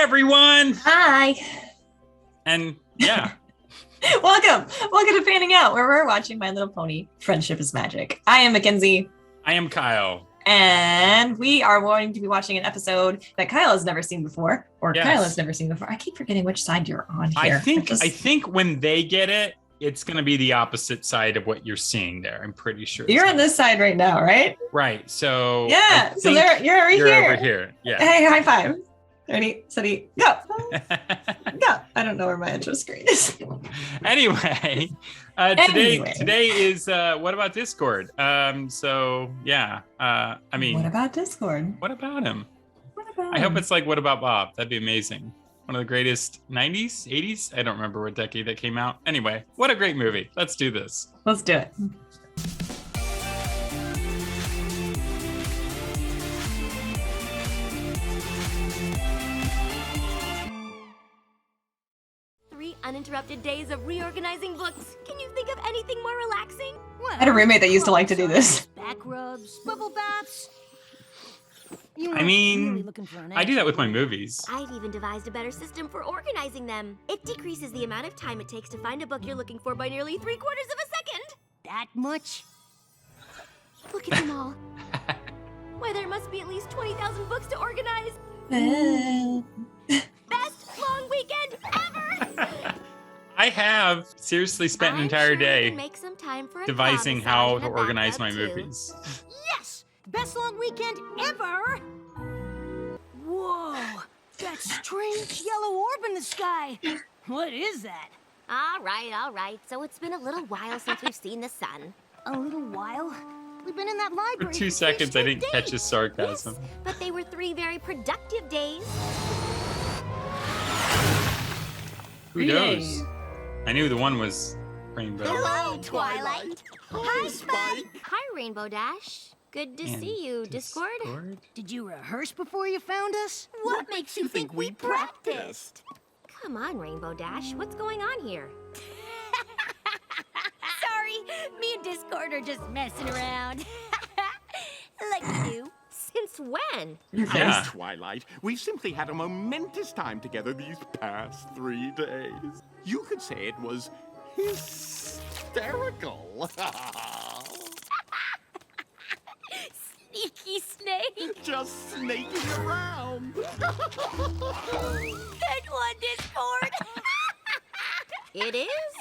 everyone. Hi. And yeah. Welcome to Fanning Out, where we're watching My Little Pony: Friendship is Magic. I am Mackenzie. I am Kyle. And we are going to be watching an episode that Kyle has never seen before, or Kyle has never seen before. I keep forgetting which side you're on here. I think when they get it, it's going to be the opposite side of what you're seeing there. I'm pretty sure. You're on this side right now, right? Right. So yeah. So you're over here. Yeah. Hey, high five. Ready, steady, go. Go. I don't know where my intro screen is. Anyway, today is what about Discord? So yeah. I mean, what about Discord? What about him? I hope it's like What About Bob? That'd be amazing. One of the greatest 90s, 80s? I don't remember what decade that came out. Anyway, what a great movie. Let's do this. Let's do it. Uninterrupted days of reorganizing books. Can you think of anything more relaxing? Well, I had a roommate that used to like to do this. Back rubs, bubble baths. I mean, I do that with my movies. I've even devised a better system for organizing them. It decreases the amount of time it takes to find a book you're looking for by nearly 3/4 of a second. That much? Look at them all. Why, there must be at least 20,000 books to organize. Best long weekend ever! I have seriously spent an entire day make some time for devising how to organize my movies. Yes! Best long weekend ever! Whoa! That strange yellow orb in the sky! What is that? All right. So it's been a little while since we've seen the sun. A little while? We've been in that library For 2 seconds, I didn't catch his sarcasm. Yes, but they were 3 very productive days. Who knows? I knew the one was Rainbow. Hello, Twilight. Hi, Spike. Hi, Rainbow Dash. Good to see you, Discord. Did you rehearse before you found us? What makes you think we practiced? Come on, Rainbow Dash. What's going on here? Sorry, me and Discord are just messing around. Like you do. Since when? Yeah. Twilight, we've simply had a momentous time together these past 3 days. You could say it was hysterical. Sneaky snake. Just snaking around. Good one, Discord. It is?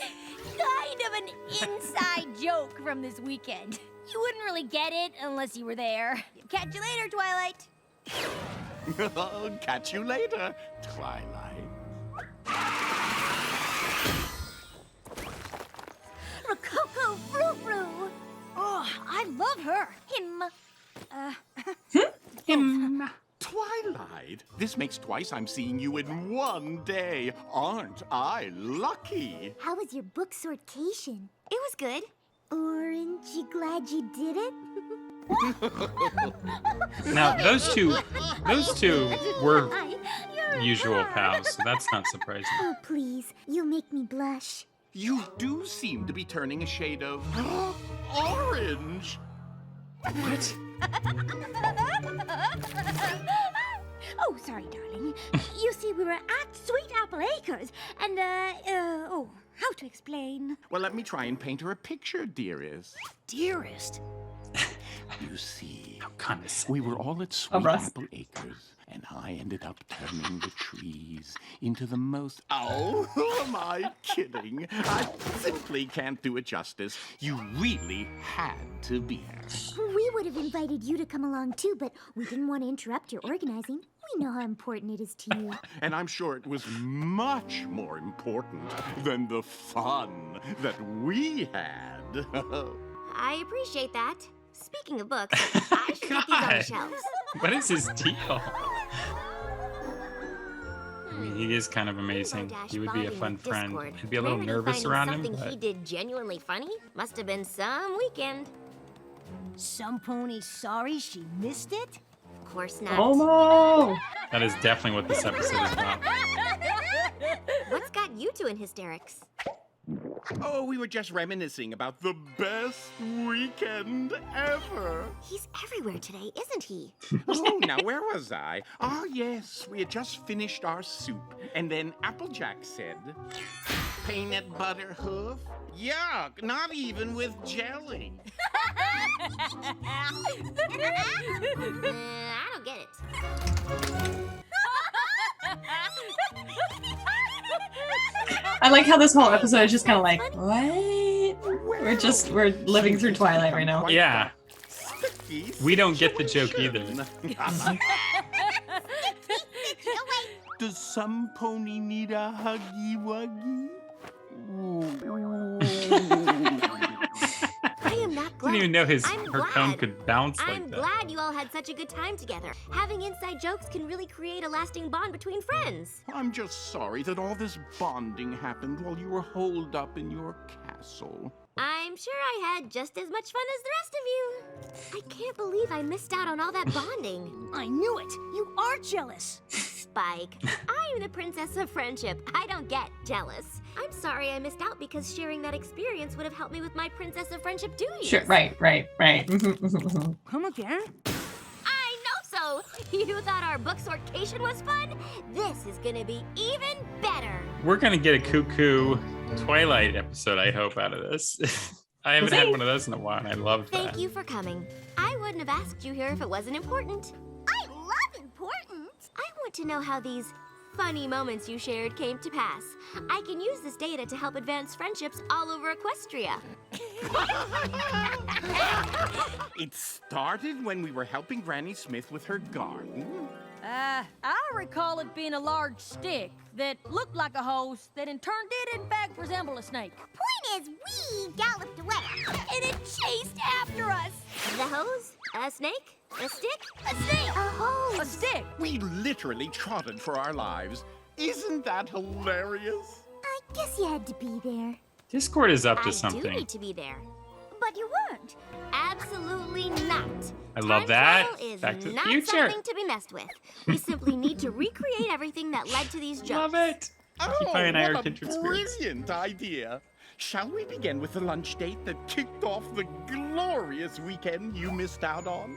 Kind of an inside joke from this weekend. You wouldn't really get it unless you were there. Catch you later, Twilight. Catch you later, Twilight. Rococo Frou-Frou. Oh, I love her. Him. Twilight, this makes twice I'm seeing you in one day. Aren't I lucky? How was your book sortation? It was good. Orange, you glad you did it? Now, those two were usual pals, so that's not surprising. Oh, please. You'll make me blush. You do seem to be turning a shade of orange. What? Oh, sorry, darling. You see, we were at Sweet Apple Acres, and, how to explain? Well, let me try and paint her a picture, dearest. Dearest? You see, How condescending. we were all at Sweet Apple Acres, and I ended up turning the trees into the most... Oh, who am I kidding? I simply can't do it justice. You really had to be there. We would have invited you to come along, too, but we didn't want to interrupt your organizing. We know how important it is to you. And I'm sure it was much more important than the fun that we had. I appreciate that. Speaking of books, I should get these on the shelves. What is his deal? I mean, he is kind of amazing. He would be a fun friend. I'd be a little nervous around him, Something he but did genuinely funny must have been some weekend. Some pony sorry she missed it? Of course not. FOMO! that is definitely what this episode is about. What's got you two in hysterics? Oh, we were just reminiscing about the best weekend ever. He's everywhere today, isn't he? Oh, now where was I? Oh, yes, we had just finished our soup. And then Applejack said, peanut butter hoof? Yuck, not even with jelly. I don't get it. I like how this whole episode is just kind of like, what? We're living through Twilight right now. Yeah. We don't get the joke either. Does some pony need a huggy wuggy? I am not I glad. didn't even know her glad. tone could bounce I'm like that. glad you all had such a good time together. Having inside jokes can really create a lasting bond between friends. I'm just sorry that all this bonding happened while you were holed up in your castle. I'm sure I had just as much fun as the rest of you. I can't believe I missed out on all that bonding. I knew it. You are jealous. Spike, I'm the princess of friendship. I don't get jealous. I'm sorry I missed out because sharing that experience would have helped me with my princess of friendship duties. Sure, right. Come again? I know so. You thought our book sortation was fun? This is gonna be even better. We're gonna get a cuckoo Twilight episode, I hope, out of this. I haven't had one of those in a while, and I loved that. Thank you for coming. I wouldn't have asked you here if it wasn't important. I love important. I want to know how these funny moments you shared came to pass. I can use this data to help advance friendships all over Equestria. It started when we were helping Granny Smith with her garden. I recall it being a large stick that looked like a hose that in turn did in fact resemble a snake. Point is, we galloped away. And it chased after us. The hose? A snake? A stick? A snake! A hose? A stick! We literally trotted for our lives. Isn't that hilarious? I guess you had to be there. Discord is up to I do something. need to be there. But you weren't. Absolutely not. I love Time that. travel is Back to the not future. something to be messed with. We simply need to recreate everything that led to these jokes. Love it. Pie and I are what a kindred spirits. brilliant idea. Shall we begin with the lunch date that kicked off the glorious weekend you missed out on?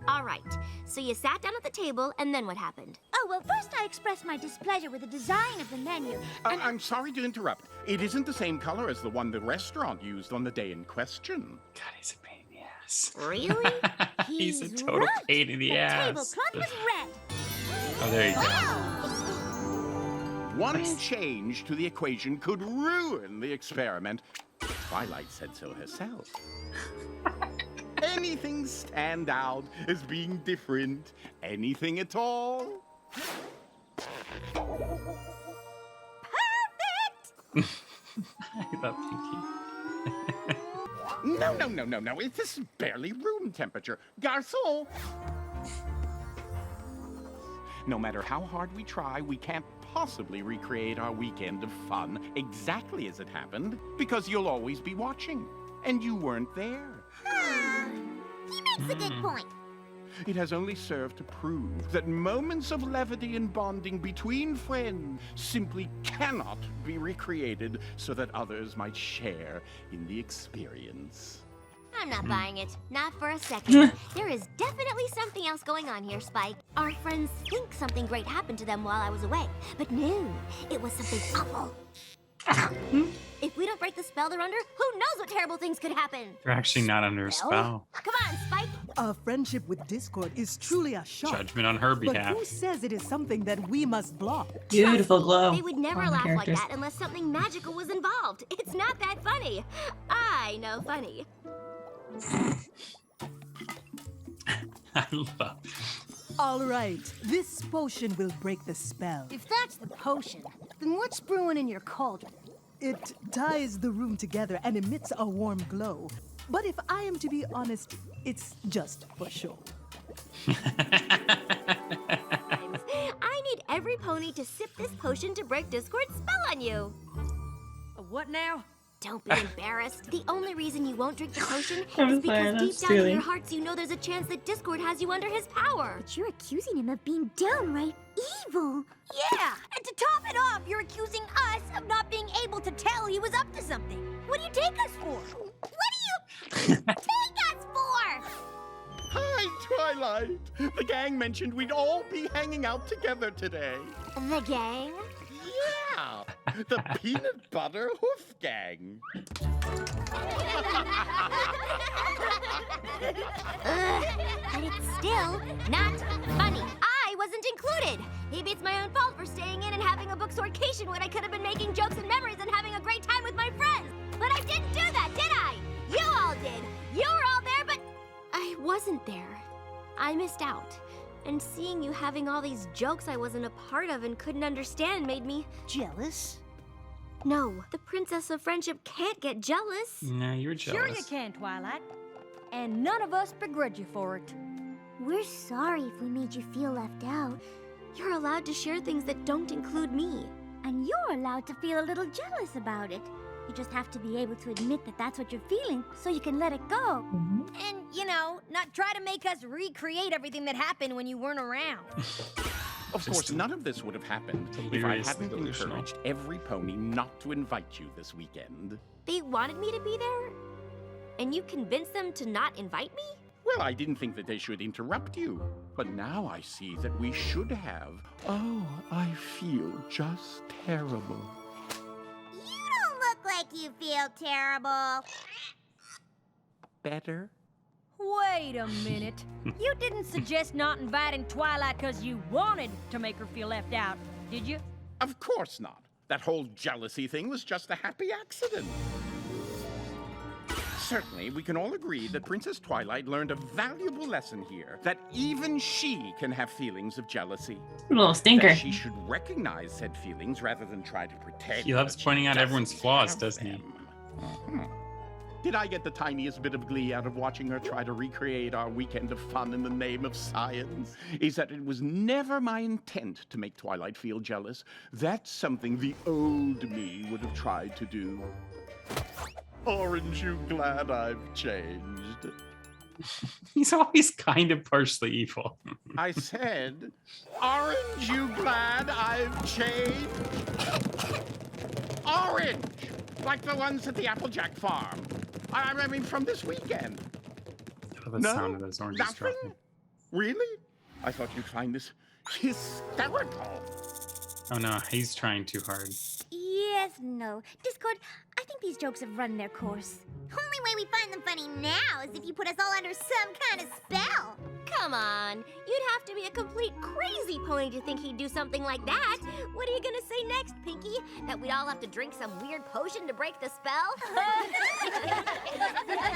All right. So you sat down at the table, and then what happened? Oh, well, first I expressed my displeasure with the design of the menu. And I'm sorry to interrupt. It isn't the same color as the one the restaurant used on the day in question. God, he's a pain in the ass. Really? He's a He's total right. pain in the ass. tablecloth was red. Oh, there you go. One change to the equation could ruin the experiment. Twilight said so herself. Anything stand out as being different? Anything at all? I love Pinky. No. This is barely room temperature. Garçon! No matter how hard we try, we can't possibly recreate our weekend of fun exactly as it happened, because you'll always be watching, and you weren't there. He makes a good point. It has only served to prove that moments of levity and bonding between friends simply cannot be recreated so that others might share in the experience. I'm not buying it. Not for a second. There is definitely something else going on here, Spike. Our friends think something great happened to them while I was away. But no, it was something awful. If we don't break the spell they're under, who knows what terrible things could happen? They're actually not under a spell. Come on, Spike. Our friendship with Discord is truly a shock. Judgment on her But behalf. who says it is something that we must block? Beautiful glow. They would never on the laugh like characters. that unless something magical was involved. It's not that funny. I know funny. I love All right, this potion will break the spell. If that's the potion, then what's brewing in your cauldron? It ties the room together and emits a warm glow. But if I am to be honest, it's just for show. I need every pony to sip this potion to break Discord's spell on you. What now? Don't be embarrassed. The only reason you won't drink the potion I'm is sorry, because deep that's down in silly. your hearts you know there's a chance that Discord has you under his power. But you're accusing him of being downright evil. Yeah, and to top it off, you're accusing us of not being able to tell he was up to something. What do you take us for? What do you take us for? Hi, Twilight. The gang mentioned we'd all be hanging out together today. The gang? Yeah, the Peanut Butter Hoof Gang. But it's still not funny. I wasn't included. Maybe it's my own fault for staying in and having a book sortation when I could have been making jokes and memories and having a great time with my friends. But I didn't do that, did I? You all did. You were all there, but I wasn't there. I missed out. And seeing you having all these jokes I wasn't a part of and couldn't understand made me Jealous? No, the Princess of Friendship can't get jealous. No, you were jealous. Sure you can, Twilight. And none of us begrudge you for it. We're sorry if we made you feel left out. You're allowed to share things that don't include me. And you're allowed to feel a little jealous about it. You just have to be able to admit that that's what you're feeling so you can let it go. And, you know, not try to make us recreate everything that happened when you weren't around. Of course, none of this would have happened if I Deliriously hadn't delusional. encouraged every pony not to invite you this weekend. They wanted me to be there? And you convinced them to not invite me? Well, I didn't think that they should interrupt you. But now I see that we should have. Oh, I feel just terrible. You don't look like you feel terrible. Better? Wait a minute. You didn't suggest not inviting Twilight because you wanted to make her feel left out, did you? Of course not. That whole jealousy thing was just a happy accident. Certainly, we can all agree that Princess Twilight learned a valuable lesson here, that even she can have feelings of jealousy. Little stinker. That she should recognize said feelings rather than try to pretend. He loves that she pointing out doesn't everyone's flaws, have doesn't he? them. Did I get the tiniest bit of glee out of watching her try to recreate our weekend of fun in the name of science? Is that it was never my intent to make Twilight feel jealous. That's something the old me would have tried to do. Aren't you glad I've changed? He's always kind of partially evil. I said, aren't you glad I've changed? Orange! Like the ones at the Applejack farm. I mean, from this weekend. Oh, the No, sound of those oranges nothing? dropping. Really? I thought you'd find this hysterical. Oh no, he's trying too hard. Yes, no. Discord, I think these jokes have run their course. Only way we find them funny now is if you put us all under some kind of spell. Come on. You'd have to be a complete crazy pony to think he'd do something like that. What are you gonna say next, Pinky? That we'd all have to drink some weird potion to break the spell?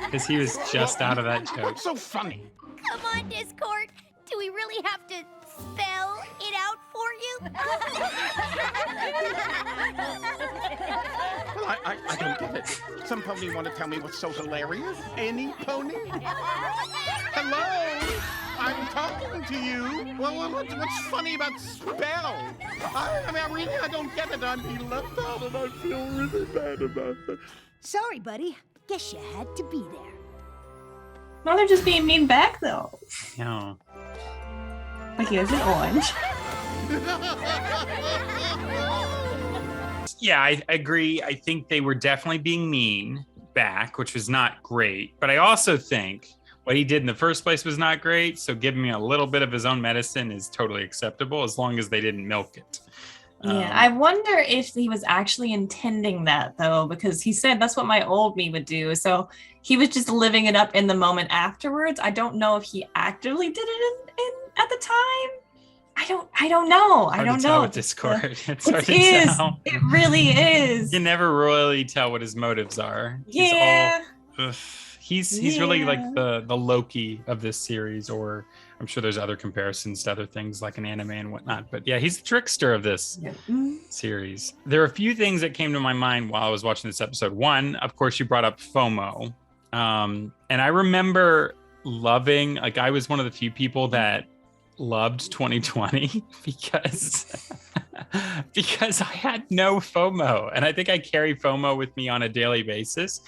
Because he was just out of that joke. What's so funny? Come on, Discord. Do we really have to spell it out for you? Well, I don't get it. Some pony want to tell me what's so hilarious? Any pony? Hello? I'm talking to you. Well, what's funny about spell? I don't get it. I'm being left out and I feel really bad about it. Sorry, buddy. Guess you had to be there. No, they're just being mean back though. No. Like here's an orange. Yeah, I agree. I think they were definitely being mean back, which was not great. But I also think what he did in the first place was not great. So giving me a little bit of his own medicine is totally acceptable as long as they didn't milk it. Yeah, I wonder if he was actually intending that though, because he said that's what my old me would do. So he was just living it up in the moment afterwards. I don't know if he actively did it in at the time. I don't know. I don't know. With Discord. It's hard It to is. tell. It really is. You never really tell what his motives are. Yeah. He's really like the Loki of this series, or I'm sure there's other comparisons to other things like an anime and whatnot. But yeah, he's the trickster of this series. There are a few things that came to my mind while I was watching this episode. One, of course, you brought up FOMO. And I remember loving, like I was one of the few people that loved 2020 because because I had no FOMO. And I think I carry FOMO with me on a daily basis.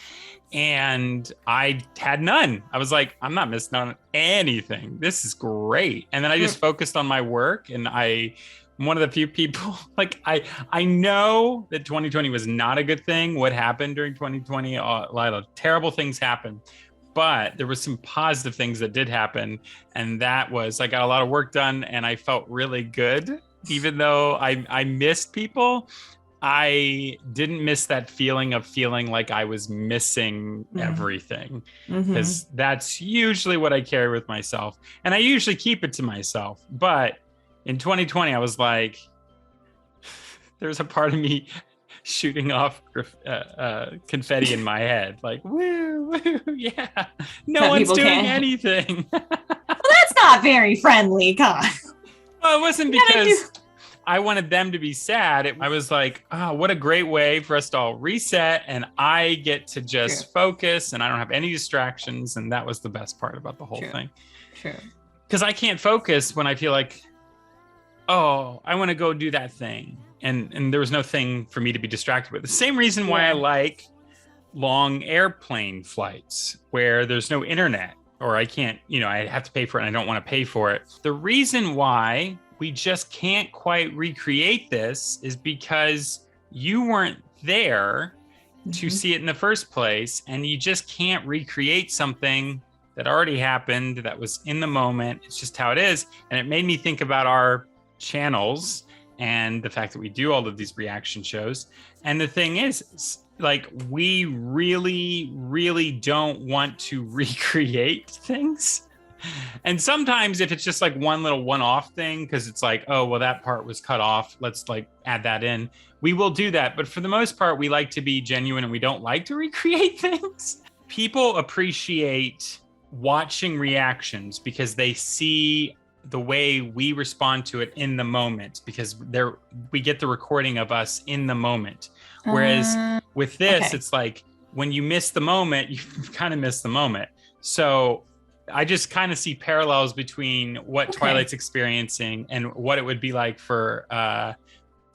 And I had none. I was like, I'm not missing on anything. This is great. And then I just focused on my work. And I'm one of the few people, like, I know that 2020 was not a good thing. What happened during 2020, a lot of terrible things happened. But there was some positive things that did happen. And that was, I got a lot of work done and I felt really good. Even though I missed people, I didn't miss that feeling of feeling like I was missing everything, because that's usually what I carry with myself. And I usually keep it to myself. But in 2020, I was like, there's a part of me shooting off confetti in my head, like, woo, woo, yeah, no one's doing anything. Well, that's not very friendly, God. Well, it wasn't because I wanted them to be sad. I was like, oh, what a great way for us to all reset, and I get to just focus, and I don't have any distractions, and that was the best part about the whole thing. True. Because I can't focus when I feel like, oh, I want to go do that thing. And there was no thing for me to be distracted with. The same reason why I like long airplane flights where there's no internet, or I can't, I have to pay for it and I don't want to pay for it. The reason why we just can't quite recreate this is because you weren't there to see it in the first place. And you just can't recreate something that already happened, that was in the moment. It's just how it is. And it made me think about our channels and the fact that we do all of these reaction shows. And the thing is, like, we really, really don't want to recreate things. And sometimes if it's just like one little one-off thing, because it's like, oh, well, that part was cut off, let's like add that in, we will do that. But for the most part, we like to be genuine and we don't like to recreate things. People appreciate watching reactions because they see the way we respond to it in the moment, because we get the recording of us in the moment. Whereas with this, it's like when you miss the moment, you kind of miss the moment. So I just kind of see parallels between what Twilight's experiencing and what it would be like for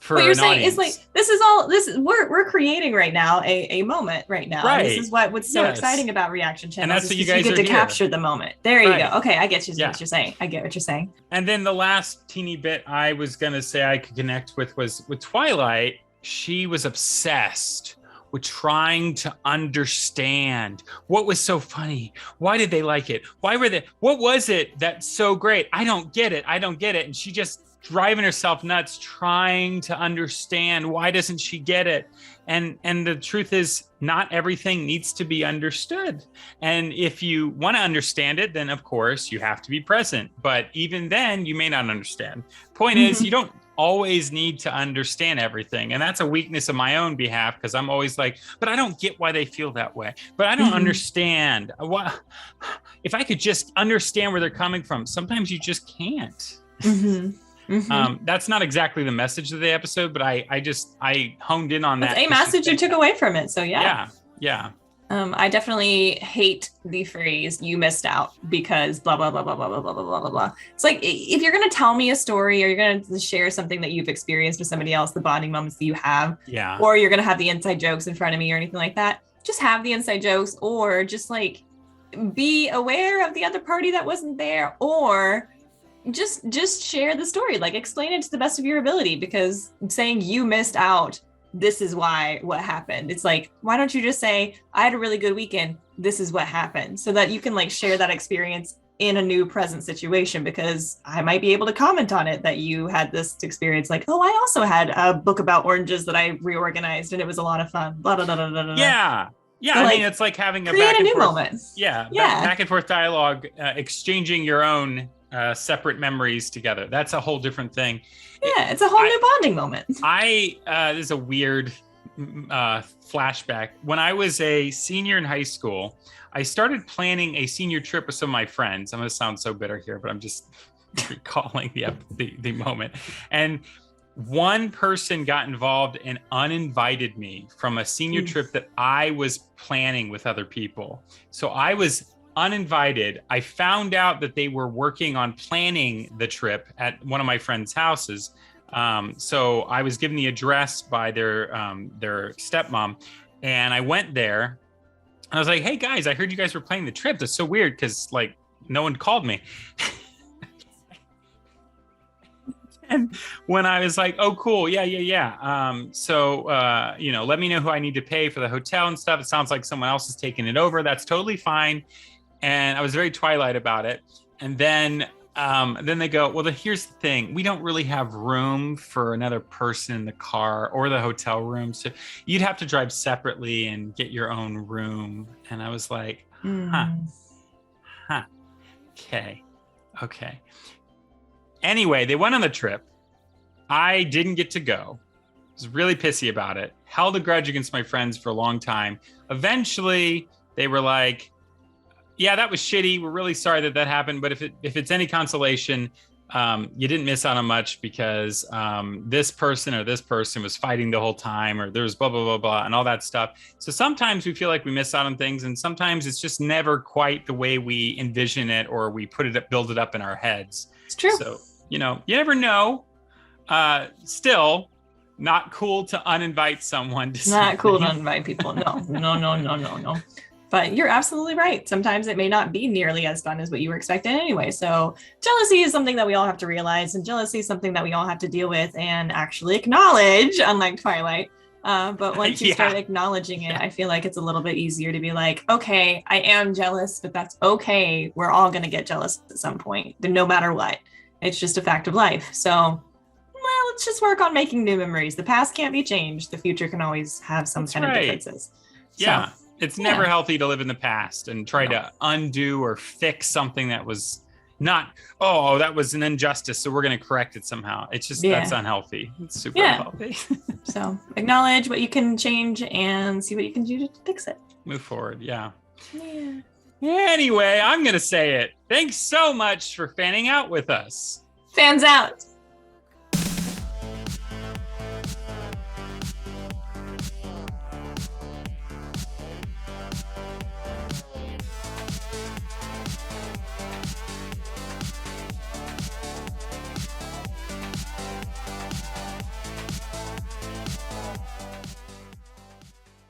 what you're saying audience. Is like, we're creating right now a moment right now. Right. This is what's so exciting about reaction channels. And that's what you guys get to capture the moment. There you go. Okay, I get what you're saying. I get what you're saying. And then the last teeny bit I was gonna say I could connect with was with Twilight. She was obsessed with trying to understand what was so funny. Why did they like it? What was it that's so great? I don't get it. And she just driving herself nuts trying to understand, why doesn't she get it? And the truth is, not everything needs to be understood. And if you want to understand it, then of course you have to be present. But even then, you may not understand. Point is, you don't always need to understand everything. And that's a weakness of my own behalf, because I'm always like, but I don't get why they feel that way. But I don't understand. If I could just understand where they're coming from, sometimes you just can't. That's not exactly the message of the episode, but I honed in on that. It's a message you took away from it. So yeah. I definitely hate the phrase "you missed out" because blah blah blah blah blah blah blah blah blah blah. It's like, if you're gonna tell me a story or you're gonna share something that you've experienced with somebody else, the bonding moments that you have, or you're gonna have the inside jokes in front of me or anything like that, just have the inside jokes, or just like be aware of the other party that wasn't there, or just share the story, like explain it to the best of your ability. Because saying you missed out, this is what happened. It's like, why don't you just say, I had a really good weekend, this is what happened, so that you can like share that experience in a new present situation, because I might be able to comment on it that you had this experience, like, oh, I also had a book about oranges that I reorganized and it was a lot of fun, blah blah blah blah blah. Yeah, so, I mean, it's like having a create back a and new forth moment. Back and forth dialogue, exchanging your own separate memories together. That's a whole different thing. Yeah, it's a whole new bonding moment. This is a weird flashback. When I was a senior in high school, I started planning a senior trip with some of my friends. I'm going to sound so bitter here, but I'm just recalling the moment. And one person got involved and uninvited me from a senior trip that I was planning with other people. So I was uninvited. I found out that they were working on planning the trip at one of my friends' houses. So I was given the address by their stepmom, and I went there. I was like, hey guys, I heard you guys were playing the trip. That's so weird because like no one called me. And when I was like, oh, cool. Yeah. So, you know, let me know who I need to pay for the hotel and stuff. It sounds like someone else is taking it over. That's totally fine. And I was very Twilight about it. And then they go, well, here's the thing. We don't really have room for another person in the car or the hotel room. So you'd have to drive separately and get your own room. And I was like, Okay. Anyway, they went on the trip. I didn't get to go. I was really pissy about it. Held a grudge against my friends for a long time. Eventually, they were like, yeah, that was shitty. We're really sorry that happened. But if it's any consolation, you didn't miss out on much because this person or this person was fighting the whole time, or there was blah, blah, blah, blah, and all that stuff. So sometimes we feel like we miss out on things, and sometimes it's just never quite the way we envision it, or we build it up in our heads. It's true. So, you know, you never know. Still, not cool to uninvite someone. Not cool to uninvite people. No. But you're absolutely right. Sometimes it may not be nearly as fun as what you were expecting anyway. So jealousy is something that we all have to realize, and jealousy is something that we all have to deal with and actually acknowledge, unlike Twilight. But once you start acknowledging it, I feel like it's a little bit easier to be like, okay, I am jealous, but that's okay. We're all going to get jealous at some point, no matter what. It's just a fact of life. So, well, let's just work on making new memories. The past can't be changed. The future can always have some kind of differences. Yeah. So, it's never healthy to live in the past and try to undo or fix something that was not, oh, that was an injustice, so we're going to correct it somehow. It's just, that's unhealthy. It's super unhealthy. So acknowledge what you can change and see what you can do to fix it. Move forward, Anyway, I'm going to say it. Thanks so much for fanning out with us. Fans out.